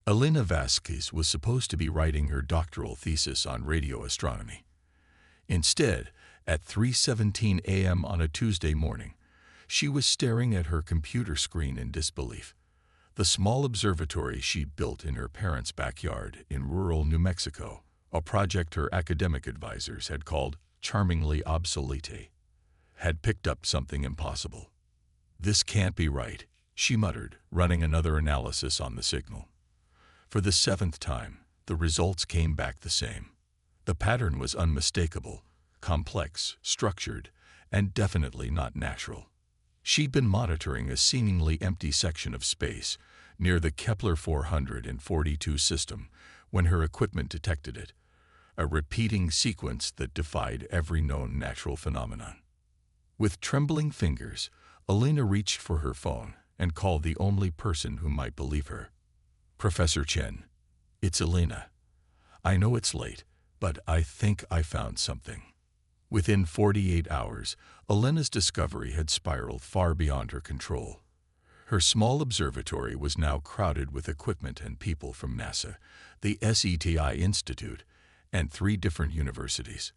Elena Vasquez was supposed to be writing her doctoral thesis on radio astronomy. Instead, at 3:17 a.m. on a Tuesday morning, she was staring at her computer screen in disbelief. The small observatory she'd built in her parents' backyard in rural New Mexico, a project her academic advisors had called charmingly obsolete, had picked up something impossible. "This can't be right," she muttered, running another analysis on the signal. For the 7th time, the results came back the same. The pattern was unmistakable, complex, structured, and definitely not natural. She'd been monitoring a seemingly empty section of space near the Kepler 442 system when her equipment detected it, a repeating sequence that defied every known natural phenomenon. With trembling fingers, Elena reached for her phone and called the only person who might believe her. "Professor Chen, it's Elena. I know it's late, but I think I found something." Within 48 hours, Elena's discovery had spiraled far beyond her control. Her small observatory was now crowded with equipment and people from NASA, the SETI Institute, and 3 different universities.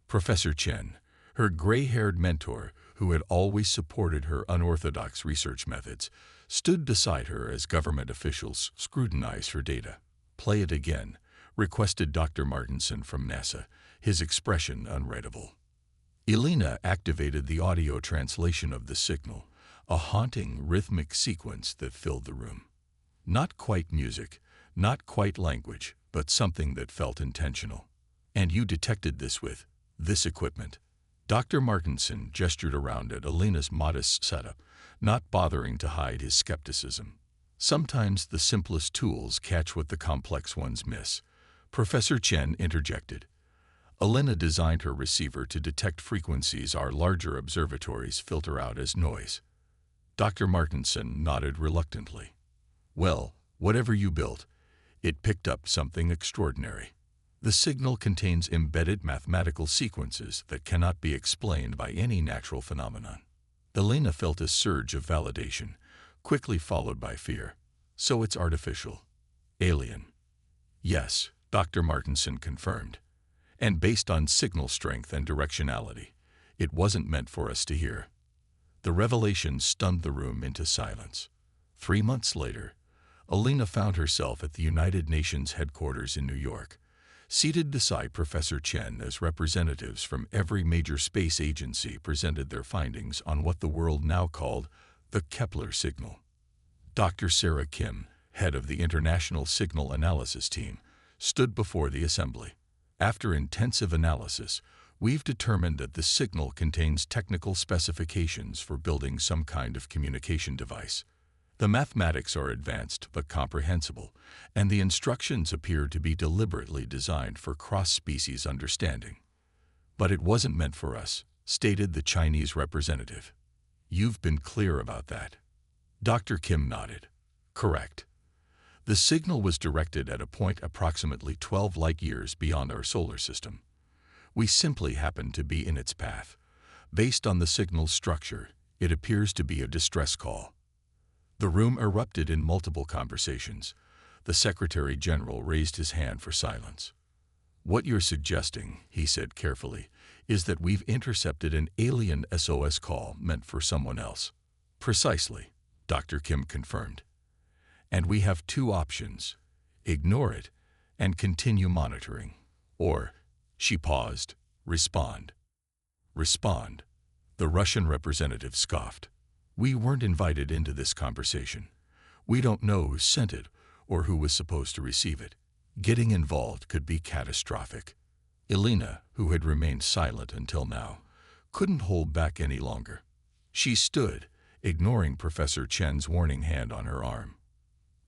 Professor Chen, her gray-haired mentor, who had always supported her unorthodox research methods, stood beside her as government officials scrutinized her data. "Play it again," requested Dr. Martinson from NASA, his expression unreadable. Elena activated the audio translation of the signal, a haunting, rhythmic sequence that filled the room. Not quite music, not quite language, but something that felt intentional. "And you detected this with this equipment." Dr. Martinson gestured around at Elena's modest setup, not bothering to hide his skepticism. "Sometimes the simplest tools catch what the complex ones miss," Professor Chen interjected. "Elena designed her receiver to detect frequencies our larger observatories filter out as noise." Dr. Martinson nodded reluctantly. "Well, whatever you built, it picked up something extraordinary. The signal contains embedded mathematical sequences that cannot be explained by any natural phenomenon." Elena felt a surge of validation, quickly followed by fear. "So it's artificial. Alien." "Yes," Dr. Martinson confirmed. "And based on signal strength and directionality. It wasn't meant for us to hear." The revelation stunned the room into silence. 3 months later, Elena found herself at the United Nations headquarters in New York, seated beside Professor Chen as representatives from every major space agency presented their findings on what the world now called the Kepler signal. Dr. Sarah Kim, head of the International Signal Analysis Team, stood before the assembly. "After intensive analysis, we've determined that the signal contains technical specifications for building some kind of communication device. The mathematics are advanced but comprehensible, and the instructions appear to be deliberately designed for cross-species understanding. But it wasn't meant for us," stated the Chinese representative. "You've been clear about that." Dr. Kim nodded. "Correct. The signal was directed at a point approximately 12 light-years beyond our solar system. We simply happened to be in its path. Based on the signal's structure, it appears to be a distress call." The room erupted in multiple conversations. The Secretary General raised his hand for silence. "What you're suggesting," he said carefully, "is that we've intercepted an alien SOS call meant for someone else." "Precisely," Dr. Kim confirmed. "And we have 2 options. Ignore it and continue monitoring. Or," she paused, "respond." "Respond," the Russian representative scoffed. "We weren't invited into this conversation. We don't know who sent it or who was supposed to receive it. Getting involved could be catastrophic." Elena, who had remained silent until now, couldn't hold back any longer. She stood, ignoring Professor Chen's warning hand on her arm.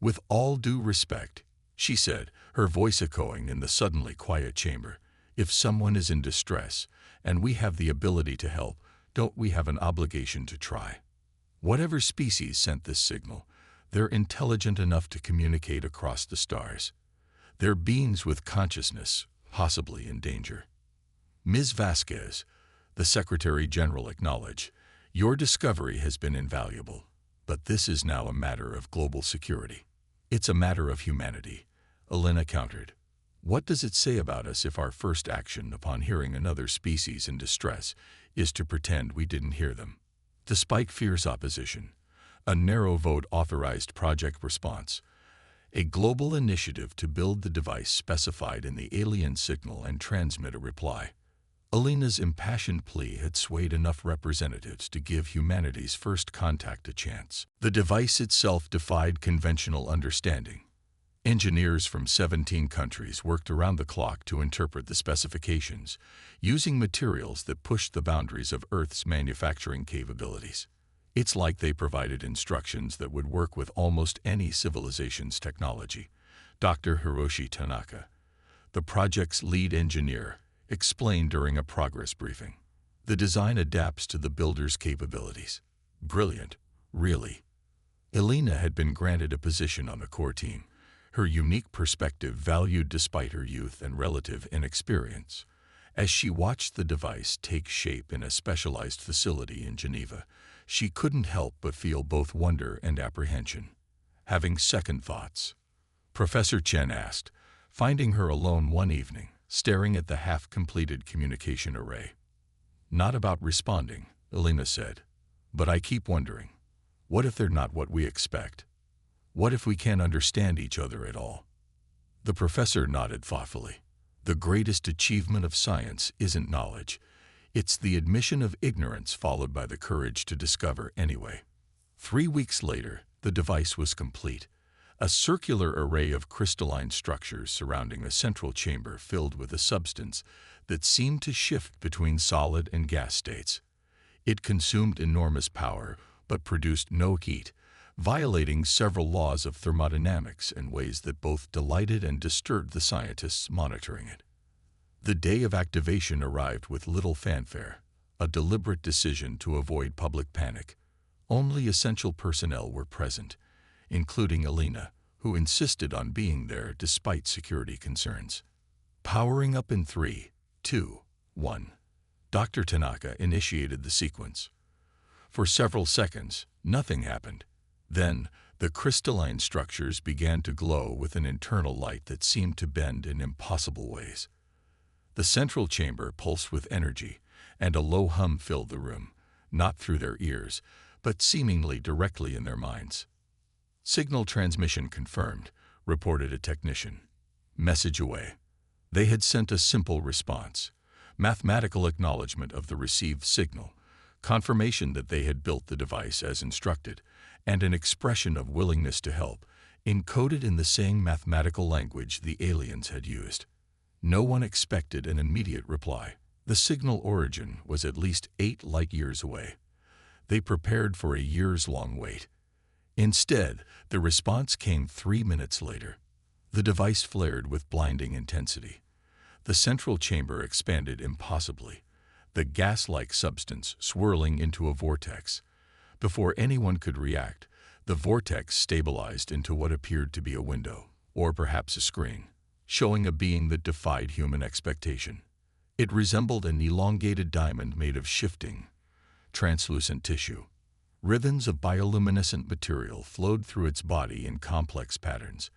"With all due respect," she said, her voice echoing in the suddenly quiet chamber, "if someone is in distress and we have the ability to help, don't we have an obligation to try? Whatever species sent this signal, they're intelligent enough to communicate across the stars. They're beings with consciousness, possibly in danger." "Ms. Vasquez," the Secretary General acknowledged, "your discovery has been invaluable, but this is now a matter of global security. It's a matter of humanity, Elena countered. What does it say about us if our first action upon hearing another species in distress is to pretend we didn't hear them? Despite fierce opposition, a narrow vote authorized Project Response, a global initiative to build the device specified in the alien signal and transmit a reply. Elena's impassioned plea had swayed enough representatives to give humanity's first contact a chance. The device itself defied conventional understanding. Engineers from 17 countries worked around the clock to interpret the specifications, using materials that pushed the boundaries of Earth's manufacturing capabilities. It's like they provided instructions that would work with almost any civilization's technology. Dr. Hiroshi Tanaka, the project's lead engineer, explained during a progress briefing. The design adapts to the builder's capabilities. Brilliant, really. Elena had been granted a position on the core team, her unique perspective valued despite her youth and relative inexperience. As she watched the device take shape in a specialized facility in Geneva, she couldn't help but feel both wonder and apprehension. Having second thoughts, Professor Chen asked, finding her alone one evening, staring at the half-completed communication array. Not about responding, Elena said, but I keep wondering, what if they're not what we expect? What if we can't understand each other at all? The professor nodded thoughtfully. The greatest achievement of science isn't knowledge. It's the admission of ignorance followed by the courage to discover anyway. 3 weeks later, the device was complete. A circular array of crystalline structures surrounding a central chamber filled with a substance that seemed to shift between solid and gas states. It consumed enormous power, but produced no heat, violating several laws of thermodynamics in ways that both delighted and disturbed the scientists monitoring it. The day of activation arrived with little fanfare, a deliberate decision to avoid public panic. Only essential personnel were present, including Elena, who insisted on being there despite security concerns. Powering up in 3, 2, 1. Dr. Tanaka initiated the sequence. For several seconds, nothing happened. Then, the crystalline structures began to glow with an internal light that seemed to bend in impossible ways. The central chamber pulsed with energy, and a low hum filled the room, not through their ears, but seemingly directly in their minds. Signal transmission confirmed, reported a technician. Message away. They had sent a simple response, mathematical acknowledgement of the received signal, confirmation that they had built the device as instructed, and an expression of willingness to help, encoded in the same mathematical language the aliens had used. No one expected an immediate reply. The signal origin was at least 8 light-years away. They prepared for a years-long wait. Instead, the response came 3 minutes later. The device flared with blinding intensity. The central chamber expanded impossibly, the gas-like substance swirling into a vortex. Before anyone could react, the vortex stabilized into what appeared to be a window, or perhaps a screen, showing a being that defied human expectation. It resembled an elongated diamond made of shifting, translucent tissue. Ribbons of bioluminescent material flowed through its body in complex patterns.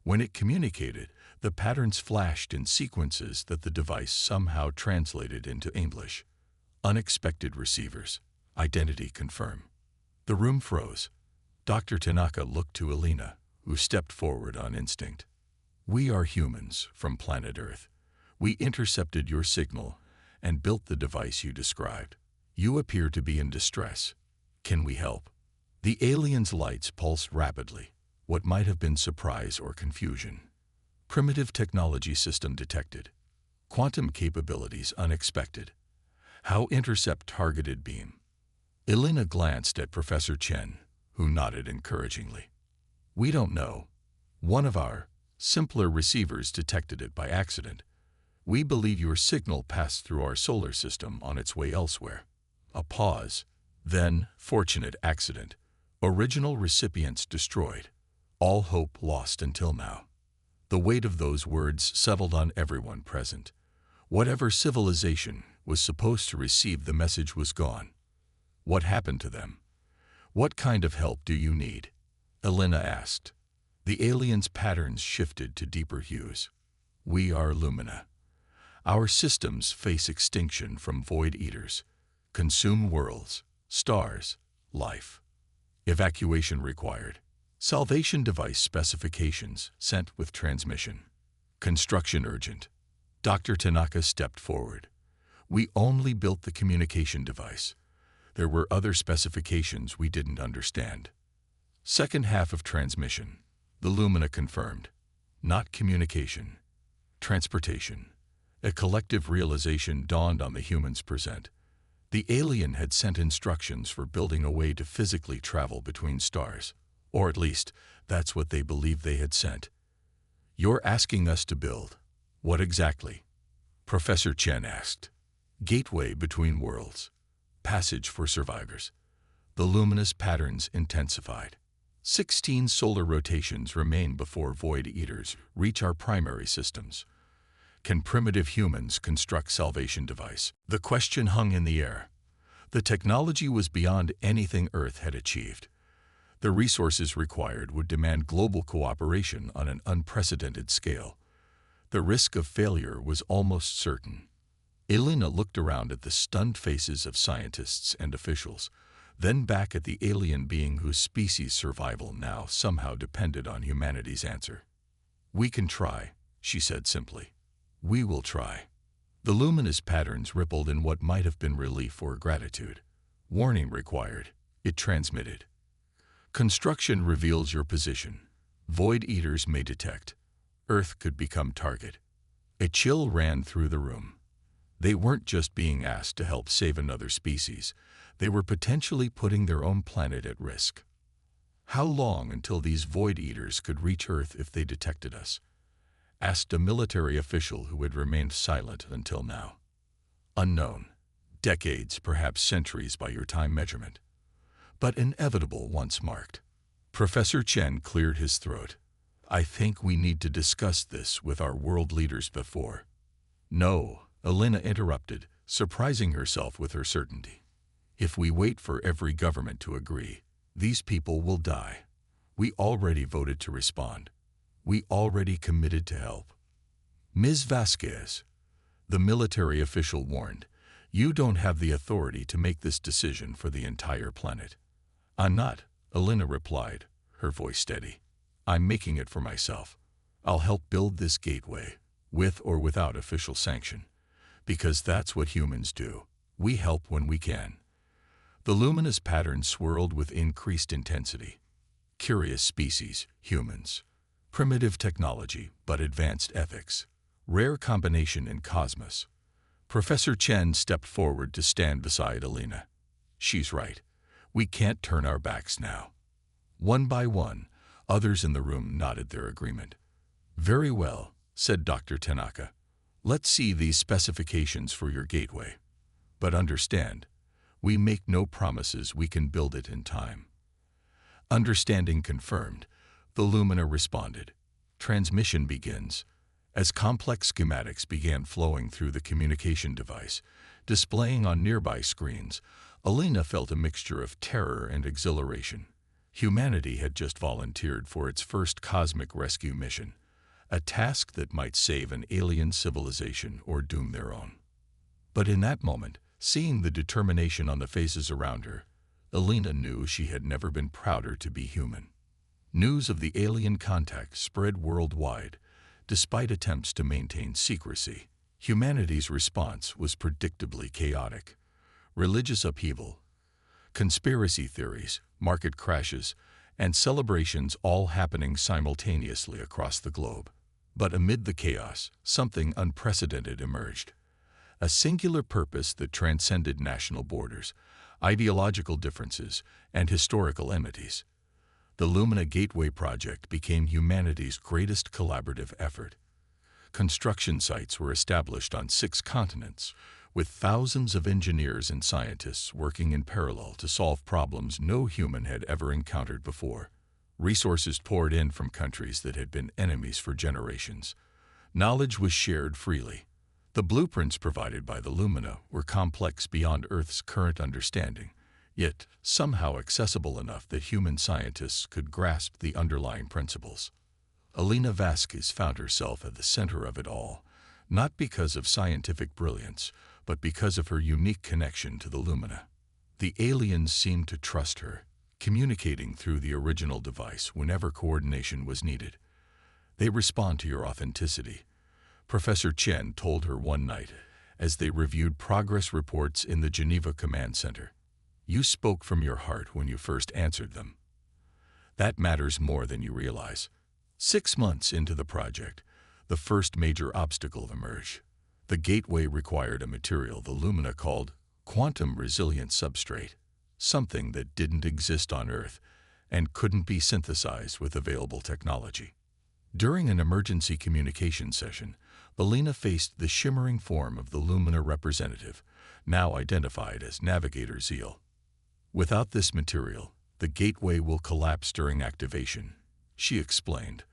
When it communicated, the patterns flashed in sequences that the device somehow translated into English. Unexpected receivers. Identity confirm. The room froze. Dr. Tanaka looked to Elena, who stepped forward on instinct. We are humans from planet Earth. We intercepted your signal and built the device you described. You appear to be in distress. Can we help? The alien's lights pulsed rapidly, what might have been surprise or confusion. Primitive technology system detected. Quantum capabilities unexpected. How intercept targeted beam? Elena glanced at Professor Chen, who nodded encouragingly. We don't know. One of our simpler receivers detected it by accident. We believe your signal passed through our solar system on its way elsewhere. A pause. Then, fortunate accident. Original recipients destroyed. All hope lost until now. The weight of those words settled on everyone present. Whatever civilization was supposed to receive the message was gone. What happened to them? What kind of help do you need? Elena asked. The aliens' patterns shifted to deeper hues. We are Lumina. Our systems face extinction from void eaters. Consume worlds, stars, life. Evacuation required. Salvation device specifications sent with transmission. Construction urgent. Dr. Tanaka stepped forward. We only built the communication device. There were other specifications we didn't understand. Second half of transmission. The Lumina confirmed. Not communication. Transportation. A collective realization dawned on the humans present. The alien had sent instructions for building a way to physically travel between stars. Or at least, that's what they believed they had sent. You're asking us to build. What exactly? Professor Chen asked. Gateway between worlds. Passage for survivors. The luminous patterns intensified. 16 solar rotations remain before void eaters reach our primary systems. Can primitive humans construct salvation device? The question hung in the air. The technology was beyond anything Earth had achieved. The resources required would demand global cooperation on an unprecedented scale. The risk of failure was almost certain. Elena looked around at the stunned faces of scientists and officials, then back at the alien being whose species' survival now somehow depended on humanity's answer. We can try, she said simply. We will try. The luminous patterns rippled in what might have been relief or gratitude. Warning required. It transmitted. Construction reveals your position. Void eaters may detect. Earth could become target. A chill ran through the room. They weren't just being asked to help save another species. They were potentially putting their own planet at risk. How long until these void eaters could reach Earth if they detected us? Asked a military official who had remained silent until now. Unknown. Decades, perhaps centuries by your time measurement. But inevitable once marked. Professor Chen cleared his throat. I think we need to discuss this with our world leaders before. No, Elena interrupted, surprising herself with her certainty. If we wait for every government to agree, these people will die. We already voted to respond. We already committed to help. Ms. Vasquez, the military official warned, you don't have the authority to make this decision for the entire planet. I'm not, Elena replied, her voice steady. I'm making it for myself. I'll help build this gateway, with or without official sanction. Because that's what humans do. We help when we can. The luminous pattern swirled with increased intensity. Curious species, humans. Primitive technology, but advanced ethics. Rare combination in cosmos. Professor Chen stepped forward to stand beside Elena. She's right. We can't turn our backs now. One by one, others in the room nodded their agreement. Very well, said Dr. Tanaka. Let's see these specifications for your gateway. But understand, we make no promises we can build it in time. Understanding confirmed, the Lumina responded. Transmission begins. As complex schematics began flowing through the communication device, displaying on nearby screens, Elena felt a mixture of terror and exhilaration. Humanity had just volunteered for its first cosmic rescue mission, a task that might save an alien civilization or doom their own. But in that moment, seeing the determination on the faces around her, Elena knew she had never been prouder to be human. News of the alien contact spread worldwide, despite attempts to maintain secrecy. Humanity's response was predictably chaotic. Religious upheaval, conspiracy theories, market crashes, and celebrations all happening simultaneously across the globe. But amid the chaos, something unprecedented emerged. A singular purpose that transcended national borders, ideological differences, and historical enmities. The Lumina Gateway project became humanity's greatest collaborative effort. Construction sites were established on 6 continents, with thousands of engineers and scientists working in parallel to solve problems no human had ever encountered before. Resources poured in from countries that had been enemies for generations. Knowledge was shared freely. The blueprints provided by the Lumina were complex beyond Earth's current understanding, yet somehow accessible enough that human scientists could grasp the underlying principles. Elena Vasquez found herself at the center of it all, not because of scientific brilliance, but because of her unique connection to the Lumina. The aliens seemed to trust her, communicating through the original device whenever coordination was needed. They respond to your authenticity, Professor Chen told her one night as they reviewed progress reports in the Geneva Command Center. You spoke from your heart when you first answered them. That matters more than you realize. 6 months into the project, the first major obstacle emerged. The gateway required a material the Lumina called quantum-resilient substrate, something that didn't exist on Earth and couldn't be synthesized with available technology. During an emergency communication session, Elena faced the shimmering form of the Lumina representative, now identified as Navigator Zeal. Without this material, the gateway will collapse during activation, she explained,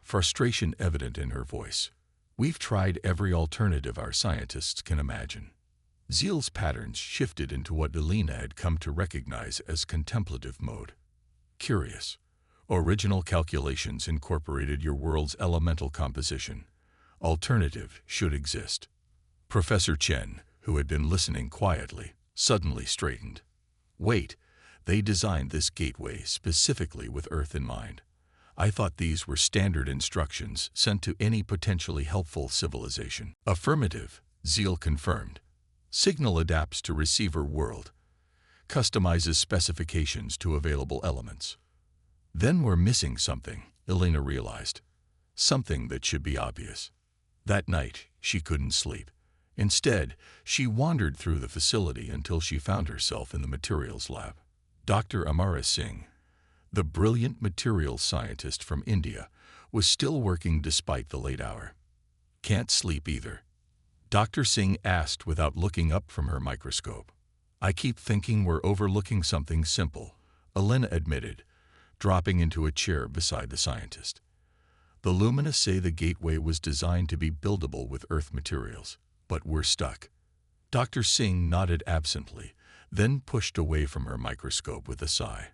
frustration evident in her voice. We've tried every alternative our scientists can imagine. Zeal's patterns shifted into what Elena had come to recognize as contemplative mode. Curious. Original calculations incorporated your world's elemental composition. Alternative should exist. Professor Chen, who had been listening quietly, suddenly straightened. Wait, they designed this gateway specifically with Earth in mind. I thought these were standard instructions sent to any potentially helpful civilization. Affirmative, Zeal confirmed. Signal adapts to receiver world. Customizes specifications to available elements. Then we're missing something, Elena realized. Something that should be obvious. That night, she couldn't sleep. Instead, she wandered through the facility until she found herself in the materials lab. Dr. Amara Singh, the brilliant materials scientist from India, was still working despite the late hour. Can't sleep either. Dr. Singh asked without looking up from her microscope. I keep thinking we're overlooking something simple, Elena admitted, dropping into a chair beside the scientist. The Lumina say the gateway was designed to be buildable with Earth materials, but we're stuck. Dr. Singh nodded absently, then pushed away from her microscope with a sigh.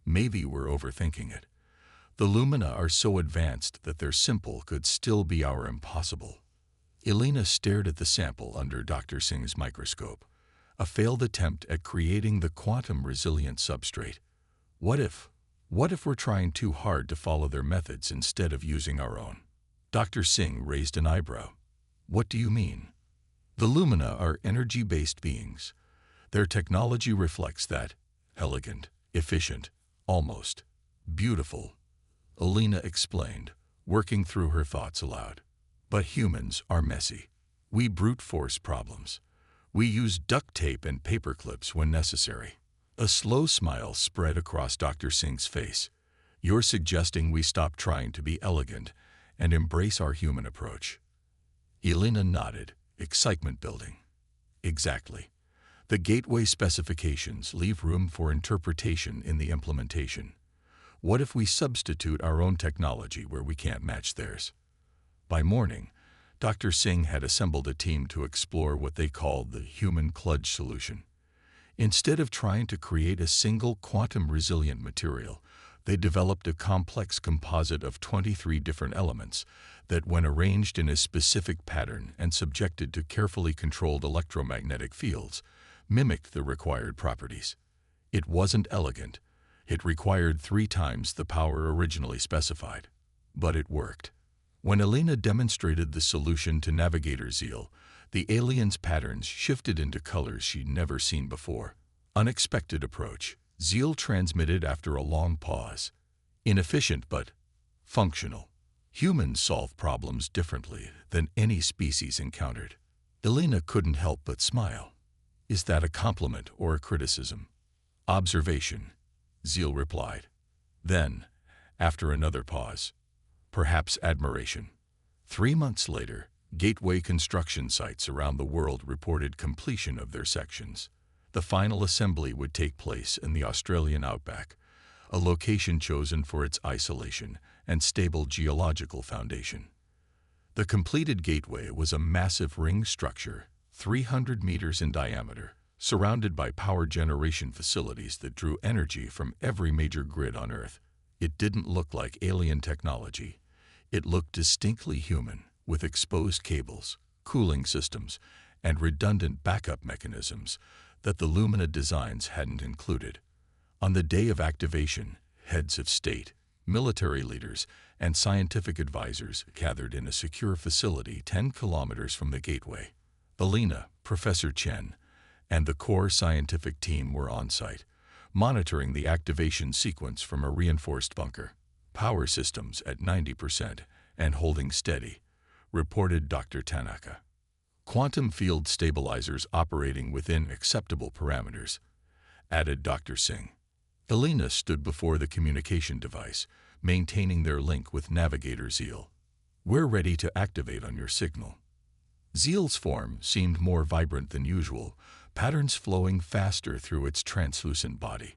Maybe we're overthinking it. The Lumina are so advanced that their simple could still be our impossible. Elena stared at the sample under Dr. Singh's microscope, a failed attempt at creating the quantum-resilient substrate. What if we're trying too hard to follow their methods instead of using our own? Dr. Singh raised an eyebrow. What do you mean? The Lumina are energy-based beings. Their technology reflects that. Elegant, efficient, almost beautiful. Elena explained, working through her thoughts aloud. But humans are messy. We brute force problems. We use duct tape and paper clips when necessary. A slow smile spread across Dr. Singh's face. You're suggesting we stop trying to be elegant and embrace our human approach. Elena nodded, excitement building. Exactly. The gateway specifications leave room for interpretation in the implementation. What if we substitute our own technology where we can't match theirs? By morning, Dr. Singh had assembled a team to explore what they called the human kludge solution. Instead of trying to create a single quantum-resilient material, they developed a complex composite of 23 different elements that, when arranged in a specific pattern and subjected to carefully controlled electromagnetic fields, mimicked the required properties. It wasn't elegant. It required 3 times the power originally specified. But it worked. When Elena demonstrated the solution to Navigator Zeal, the alien's patterns shifted into colors she'd never seen before. Unexpected approach. Zeal transmitted after a long pause. Inefficient but functional. Humans solve problems differently than any species encountered. Elena couldn't help but smile. Is that a compliment or a criticism? Observation, Zeal replied. Then, after another pause, perhaps admiration. 3 months later, gateway construction sites around the world reported completion of their sections. The final assembly would take place in the Australian outback, a location chosen for its isolation and stable geological foundation. The completed gateway was a massive ring structure, 300 meters in diameter, surrounded by power generation facilities that drew energy from every major grid on Earth. It didn't look like alien technology. It looked distinctly human, with exposed cables, cooling systems, and redundant backup mechanisms that the Lumina designs hadn't included. On the day of activation, heads of state, military leaders, and scientific advisors gathered in a secure facility 10 kilometers from the gateway. Elena, Professor Chen, and the core scientific team were on site, monitoring the activation sequence from a reinforced bunker. Power systems at 90% and holding steady, reported Dr. Tanaka. Quantum field stabilizers operating within acceptable parameters, added Dr. Singh. Elena stood before the communication device, maintaining their link with navigator Zeal. We're ready to activate on your signal. Zeal's form seemed more vibrant than usual, patterns flowing faster through its translucent body.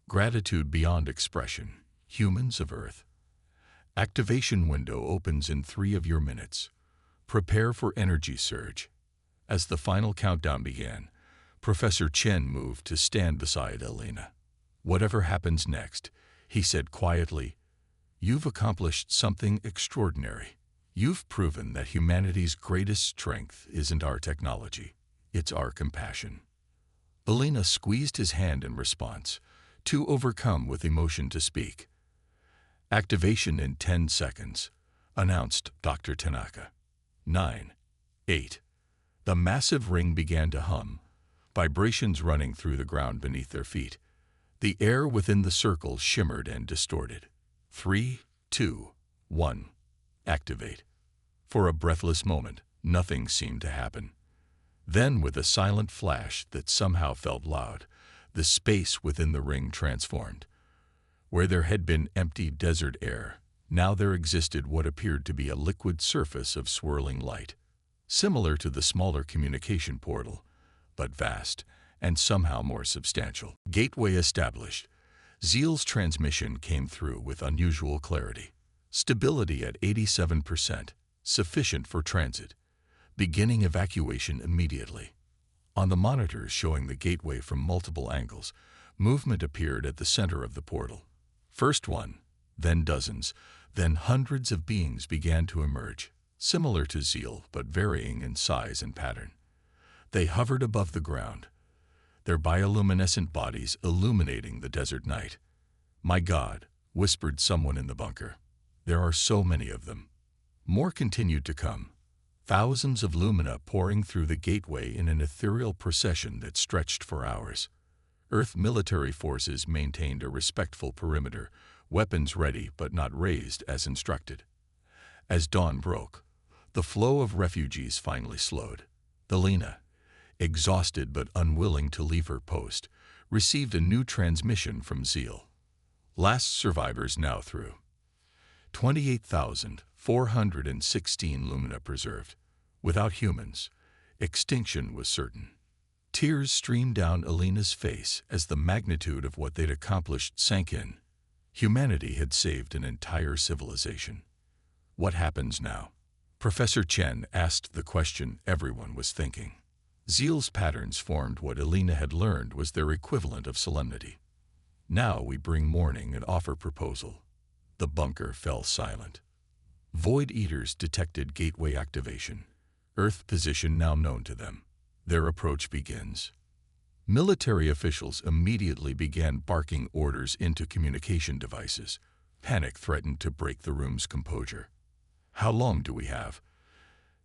Gratitude beyond expression, humans of Earth. Activation window opens in 3 of your minutes. Prepare for energy surge. As the final countdown began, Professor Chen moved to stand beside Elena. Whatever happens next, he said quietly, you've accomplished something extraordinary. You've proven that humanity's greatest strength isn't our technology, it's our compassion. Elena squeezed his hand in response, too overcome with emotion to speak. Activation in 10 seconds, announced Dr. Tanaka. 9, 8. The massive ring began to hum, vibrations running through the ground beneath their feet. The air within the circle shimmered and distorted. 3, 2, 1. Activate. For a breathless moment, nothing seemed to happen. Then, with a silent flash that somehow felt loud, the space within the ring transformed. Where there had been empty desert air, now there existed what appeared to be a liquid surface of swirling light, similar to the smaller communication portal, but vast and somehow more substantial. Gateway established. Zeal's transmission came through with unusual clarity. Stability at 87%, sufficient for transit. Beginning evacuation immediately. On the monitors showing the gateway from multiple angles, movement appeared at the center of the portal. First one, then dozens, then hundreds of beings began to emerge, similar to Zeal but varying in size and pattern. They hovered above the ground, their bioluminescent bodies illuminating the desert night. My God, whispered someone in the bunker. There are so many of them. More continued to come. Thousands of lumina pouring through the gateway in an ethereal procession that stretched for hours. Earth military forces maintained a respectful perimeter, weapons ready but not raised as instructed. As dawn broke, the flow of refugees finally slowed. Elena, exhausted but unwilling to leave her post, received a new transmission from Zeal. Last survivors now through. 28,416 lumina preserved. Without humans, extinction was certain. Tears streamed down Elena's face as the magnitude of what they'd accomplished sank in. Humanity had saved an entire civilization. What happens now? Professor Chen asked the question everyone was thinking. Zeal's patterns formed what Elena had learned was their equivalent of solemnity. Now we bring mourning and offer proposal. The bunker fell silent. Void Eaters detected gateway activation. Earth position now known to them. Their approach begins. Military officials immediately began barking orders into communication devices. Panic threatened to break the room's composure. How long do we have?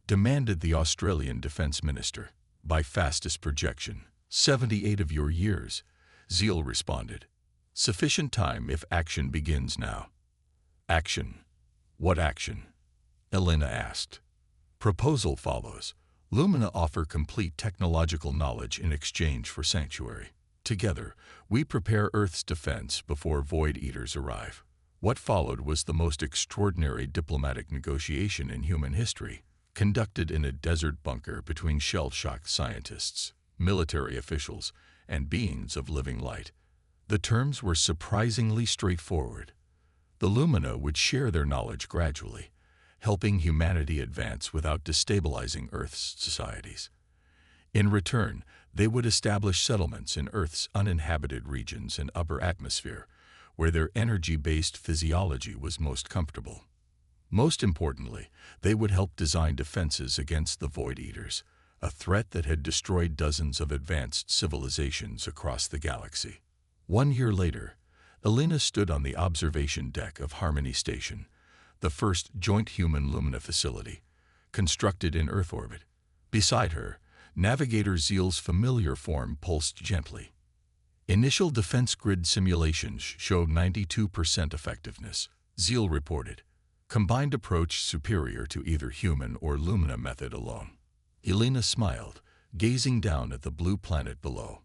Demanded the Australian Defence Minister. By fastest projection, 78 of your years, Zeal responded. Sufficient time if action begins now. Action. What action? Elena asked. Proposal follows. Lumina offer complete technological knowledge in exchange for sanctuary. Together, we prepare Earth's defense before Void Eaters arrive. What followed was the most extraordinary diplomatic negotiation in human history, conducted in a desert bunker between shell-shocked scientists, military officials, and beings of living light. The terms were surprisingly straightforward. The Lumina would share their knowledge gradually, helping humanity advance without destabilizing Earth's societies. In return, They would establish settlements in Earth's uninhabited regions and upper atmosphere, where their energy-based physiology was most comfortable. Most importantly, they would help design defenses against the Void Eaters, a threat that had destroyed dozens of advanced civilizations across the galaxy. 1 year later, Elena stood on the observation deck of Harmony Station, the first joint human-Lumina facility, constructed in Earth orbit. Beside her, Navigator Zeal's familiar form pulsed gently. Initial defense grid simulations showed 92% effectiveness, Zeal reported. Combined approach superior to either human or Lumina method alone. Elena smiled, gazing down at the blue planet below.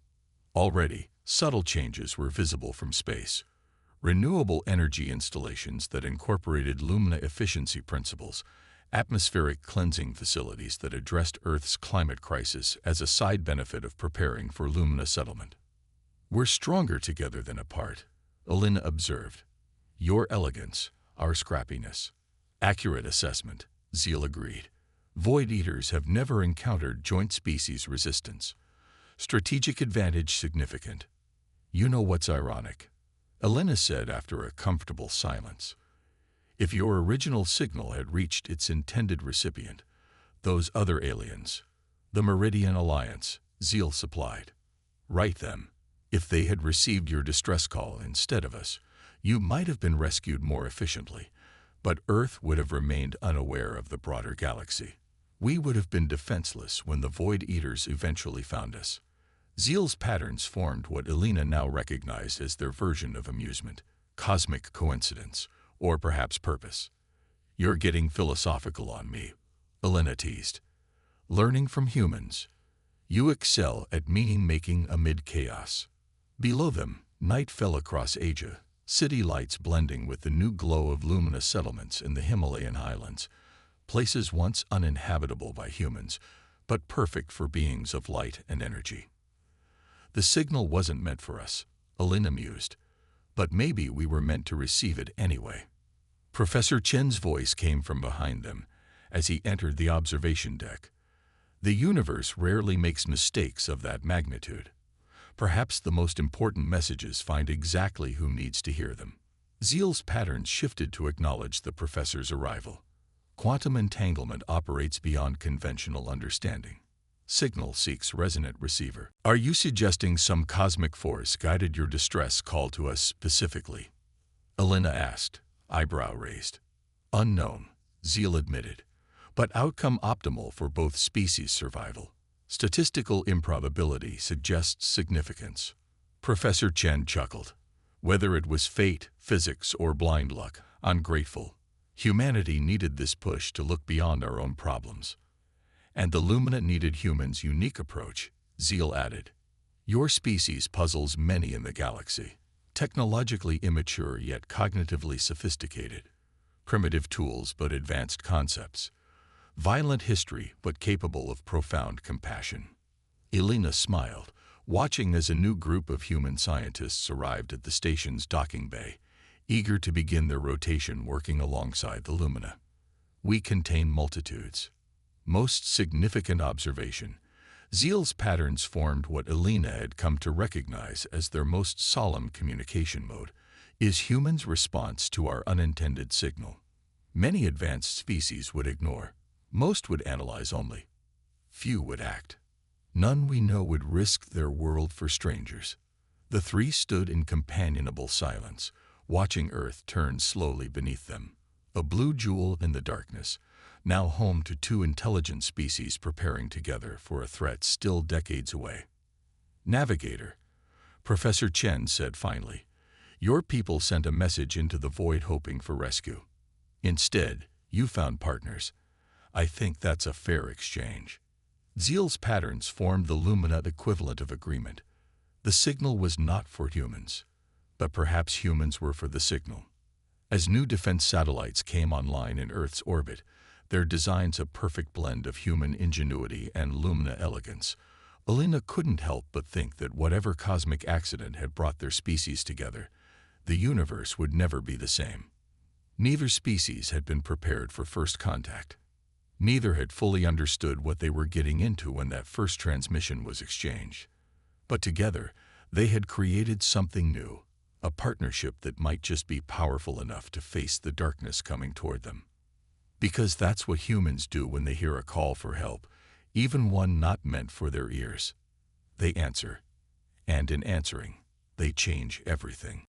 Already, subtle changes were visible from space. Renewable energy installations that incorporated Lumina efficiency principles, atmospheric cleansing facilities that addressed Earth's climate crisis as a side benefit of preparing for Lumina settlement. "We're stronger together than apart," Elena observed. "Your elegance, our scrappiness." "Accurate assessment," Zeal agreed. "Void Eaters have never encountered joint species resistance. Strategic advantage significant." "You know what's ironic?" Elena said after a comfortable silence. "If your original signal had reached its intended recipient, those other aliens, the Meridian Alliance," Zeal supplied. "Right them. If they had received your distress call instead of us, you might have been rescued more efficiently, but Earth would have remained unaware of the broader galaxy. We would have been defenseless when the Void Eaters eventually found us." Zeal's patterns formed what Elena now recognized as their version of amusement, cosmic coincidence, or perhaps purpose. "You're getting philosophical on me," Elena teased. "Learning from humans. You excel at meaning-making amid chaos." Below them, night fell across Asia, city lights blending with the new glow of Lumina settlements in the Himalayan highlands, places once uninhabitable by humans, but perfect for beings of light and energy. "The signal wasn't meant for us," Elena mused, "but maybe we were meant to receive it anyway." Professor Chen's voice came from behind them as he entered the observation deck. "The universe rarely makes mistakes of that magnitude. Perhaps the most important messages find exactly who needs to hear them." Zeal's patterns shifted to acknowledge the professor's arrival. "Quantum entanglement operates beyond conventional understanding. Signal seeks resonant receiver." "Are you suggesting some cosmic force guided your distress call to us specifically?" Elena asked, eyebrow raised. "Unknown," Zeal admitted, "but outcome optimal for both species survival. Statistical improbability suggests significance." Professor Chen chuckled. "Whether it was fate, physics, or blind luck, I'm grateful. Humanity needed this push to look beyond our own problems. And the Lumina needed humans' unique approach," Zeal added. "Your species puzzles many in the galaxy. Technologically immature yet cognitively sophisticated. Primitive tools but advanced concepts. Violent history but capable of profound compassion." Elena smiled, watching as a new group of human scientists arrived at the station's docking bay, eager to begin their rotation working alongside the Lumina. "We contain multitudes." Most significant observation, Zeal's patterns formed what Elena had come to recognize as their most solemn communication mode, is humans' response to our unintended signal. Many advanced species would ignore. Most would analyze only. Few would act. None we know would risk their world for strangers. The three stood in companionable silence, watching Earth turn slowly beneath them, a blue jewel in the darkness, now home to two intelligent species preparing together for a threat still decades away. "Navigator," Professor Chen said finally, "your people sent a message into the void hoping for rescue. Instead, you found partners. I think that's a fair exchange." Zeal's patterns formed the Lumina equivalent of agreement. The signal was not for humans, but perhaps humans were for the signal. As new defense satellites came online in Earth's orbit, their designs a perfect blend of human ingenuity and Lumina elegance, Elena couldn't help but think that whatever cosmic accident had brought their species together, the universe would never be the same. Neither species had been prepared for first contact. Neither had fully understood what they were getting into when that first transmission was exchanged. But together, they had created something new, a partnership that might just be powerful enough to face the darkness coming toward them. Because that's what humans do when they hear a call for help, even one not meant for their ears. They answer, and in answering, they change everything.